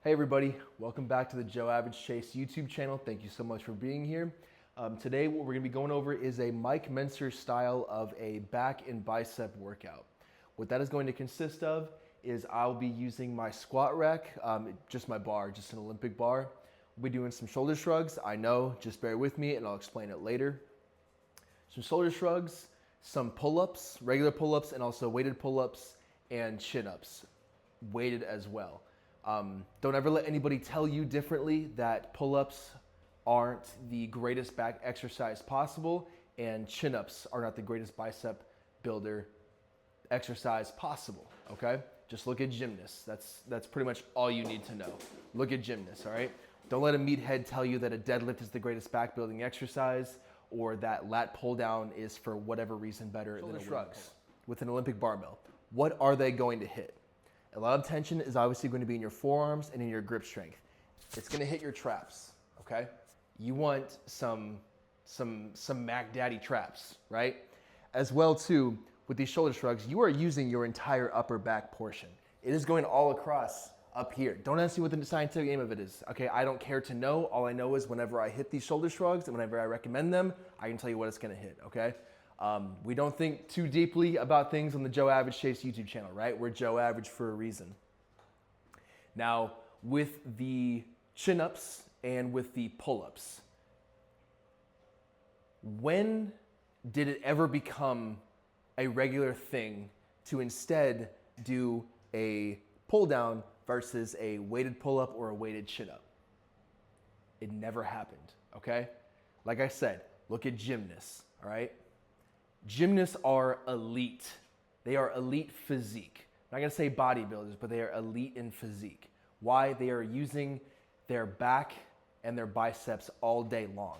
Hey everybody, welcome back to the Joe Average Chase YouTube channel. Thank you so much for being here. Today what we're going to be going over is a Mike Mentzer style of a back and bicep workout. What that is going to consist of is I'll be using my squat rack, just my bar, just an Olympic bar. We'll be doing some shoulder shrugs, I know, just bear with me and I'll explain it later. Some shoulder shrugs, some pull-ups, regular pull-ups, and also weighted pull-ups and chin-ups, weighted as well. Don't ever let anybody tell you differently that pull-ups aren't the greatest back exercise possible and chin-ups are not the greatest bicep builder exercise possible, okay? Just look at gymnasts. That's pretty much all you need to know. Look at gymnasts, all right? Don't let a meathead tell you that a deadlift is the greatest back building exercise or that lat pull down is for whatever reason better than a shrugs with an Olympic barbell. What are they going to hit? A lot of tension is obviously going to be in your forearms and in your grip strength. It's going to hit your traps, okay? You want some Mac Daddy traps, right? As well too, with these shoulder shrugs, you are using your entire upper back portion. It is going all across up here. Don't ask me what the scientific name of it is, okay? I don't care to know. All I know is whenever I hit these shoulder shrugs and whenever I recommend them, I can tell you what it's going to hit, okay? We don't think too deeply about things on the Joe Average Chase YouTube channel, right? We're Joe Average for a reason. Now, with the chin-ups and with the pull-ups, when did it ever become a regular thing to instead do a pull-down versus a weighted pull-up or a weighted chin-up? It never happened, okay? Like I said, look at gymnasts, all right? Gymnasts are elite. They are elite physique. I'm not gonna say bodybuilders, but they are elite in physique. Why? They are using their back and their biceps all day long.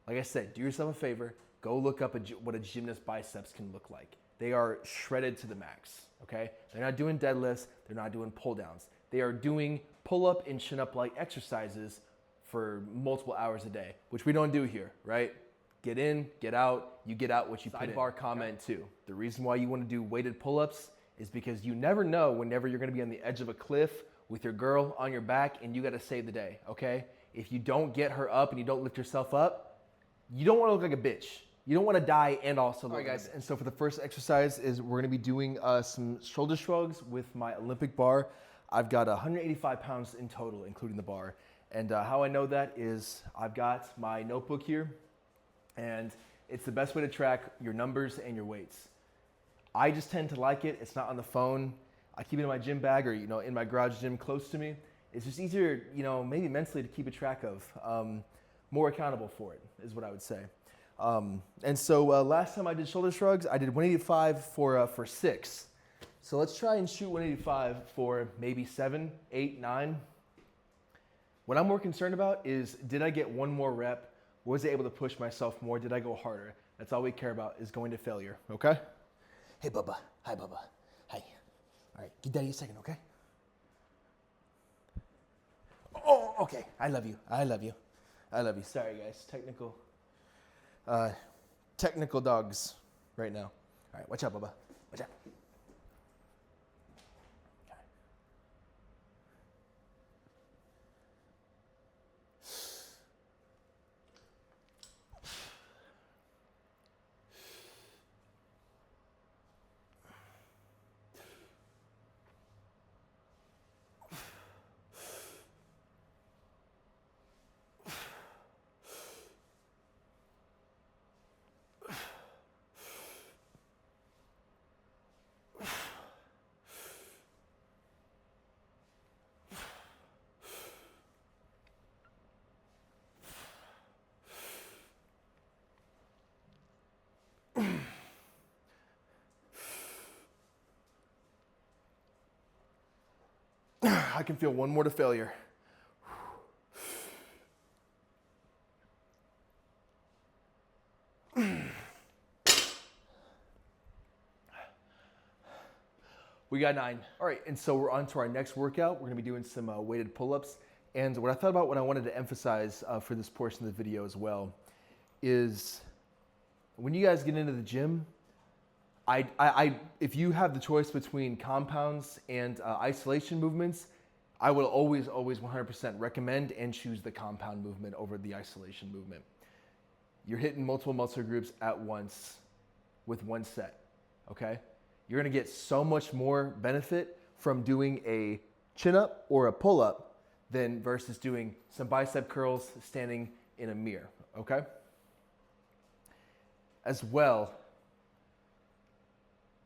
Like I said, do yourself a favor, go look up what a gymnast biceps can look like. They are shredded to the max, okay? They're not doing deadlifts, they're not doing pull downs. They are doing pull-up and chin-up like exercises for multiple hours a day, which we don't do here, right? Get in, get out, you get out what you put in. Sidebar comment too. The reason why you want to do weighted pull-ups is because you never know whenever you're going to be on the edge of a cliff with your girl on your back and you got to save the day, okay? If you don't get her up and you don't lift yourself up, you don't want to look like a bitch. You don't want to die and also look like a bitch. All right, guys, and so for the first exercise is we're going to be doing some shoulder shrugs with my Olympic bar. I've got 185 pounds in total, including the bar. And how I know that is I've got my notebook here, and it's the best way to track your numbers and your weights. I just tend to like it. It's not on the phone. I keep it in my gym bag or in my garage gym close to me. It's just easier, maybe mentally to keep a track of. More accountable for it is what I would say. And so last time I did shoulder shrugs, I did 185 for 6. So let's try and shoot 185 for maybe 7, 8, 9. What I'm more concerned about is, did I get one more rep? Was I able to push myself more? Did I go harder? That's all we care about, is going to failure, okay? Hey, Bubba. Hi, Bubba. Hi. All right, give Daddy a second, okay? Oh, okay. I love you. I love you. I love you. Sorry, guys. Technical dogs right now. All right, watch out, Bubba. Watch out. I can feel one more to failure. We got 9. All right, and so we're on to our next workout. We're gonna be doing some weighted pull-ups. And what I thought about, what I wanted to emphasize for this portion of the video as well, is when you guys get into the gym, if you have the choice between compounds and isolation movements, I will always 100% recommend and choose the compound movement over the isolation movement. You're hitting multiple muscle groups at once with one set, okay? You're gonna get so much more benefit from doing a chin-up or a pull-up than versus doing some bicep curls standing in a mirror, okay? As well,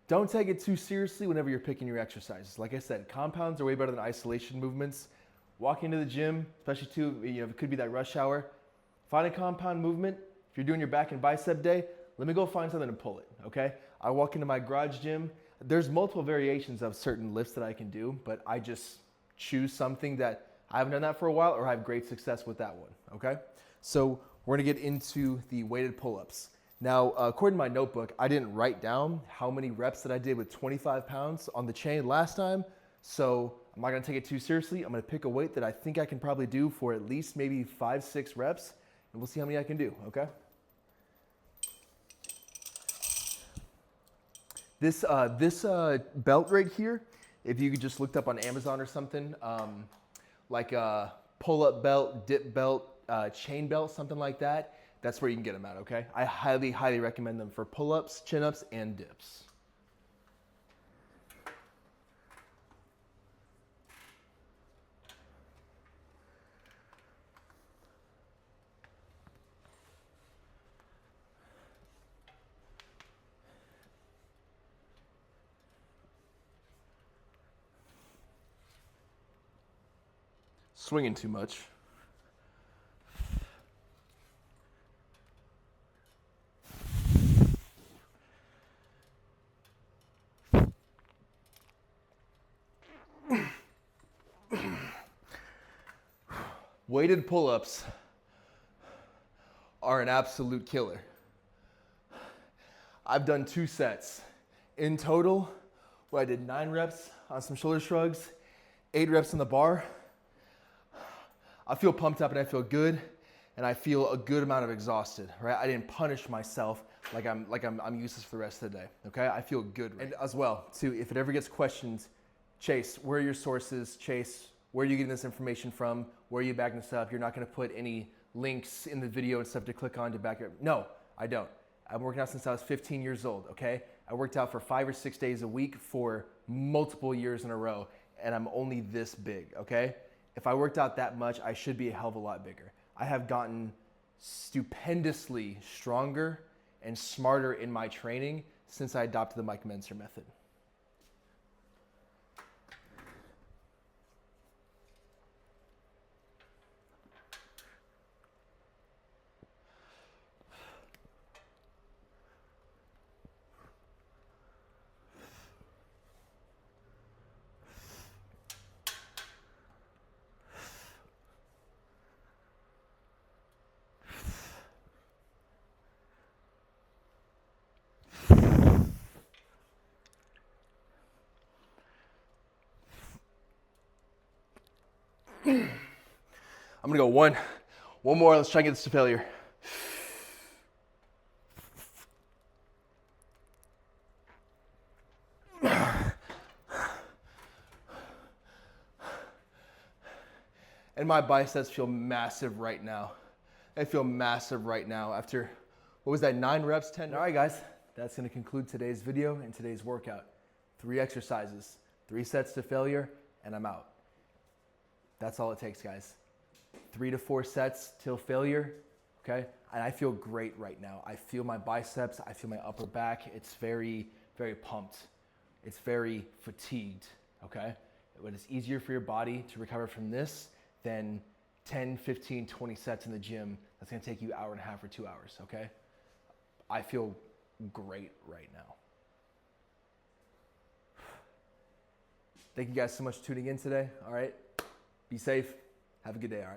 don't take it too seriously whenever you're picking your exercises. Like I said, compounds are way better than isolation movements. Walking to the gym, especially too, it could be that rush hour. Find a compound movement. If you're doing your back and bicep day, let me go find something to pull it, okay? I walk into my garage gym. There's multiple variations of certain lifts that I can do, but I just choose something that I haven't done that for a while or I have great success with that one, okay? So we're gonna get into the weighted pull-ups. Now, according to my notebook, I didn't write down how many reps that I did with 25 pounds on the chain last time, so I'm not gonna take it too seriously. I'm gonna pick a weight that I think I can probably do for at least maybe 5-6 reps, and we'll see how many I can do, okay? This belt right here, if you could just looked up on Amazon or something, like a pull-up belt, dip belt, chain belt, something like that, that's where you can get them at, okay? I highly recommend them for pull-ups, chin-ups, and dips. Swinging too much. Weighted pull-ups are an absolute killer. I've done 2 sets. In total, where I did 9 reps on some shoulder shrugs, 8 reps on the bar. I feel pumped up and I feel good, and I feel a good amount of exhausted, right? I didn't punish myself like I'm useless for the rest of the day, okay? I feel good. Right? And as well, too, if it ever gets questioned, Chase, where are your sources? Chase, where are you getting this information from? Where are you backing this up? You're not gonna put any links in the video and stuff to click on to back it up. No, I don't. I've been working out since I was 15 years old, okay? I worked out for 5 or 6 days a week for multiple years in a row, and I'm only this big, okay? If I worked out that much, I should be a hell of a lot bigger. I have gotten stupendously stronger and smarter in my training since I adopted the Mike Mentzer method. I'm gonna go one more. Let's try and get this to failure. And my biceps feel massive right now. They feel massive right now after, what was that, 9 reps, 10? All right, guys, that's gonna conclude today's video and today's workout. 3 exercises, 3 sets to failure, and I'm out. That's all it takes, guys. 3 to 4 sets till failure, okay? And I feel great right now. I feel my biceps, I feel my upper back. It's very, very pumped. It's very fatigued, okay? But it's easier for your body to recover from this than 10, 15, 20 sets in the gym. That's gonna take you an hour and a half or 2 hours, okay? I feel great right now. Thank you guys so much for tuning in today, all right? Be safe, have a good day, all right?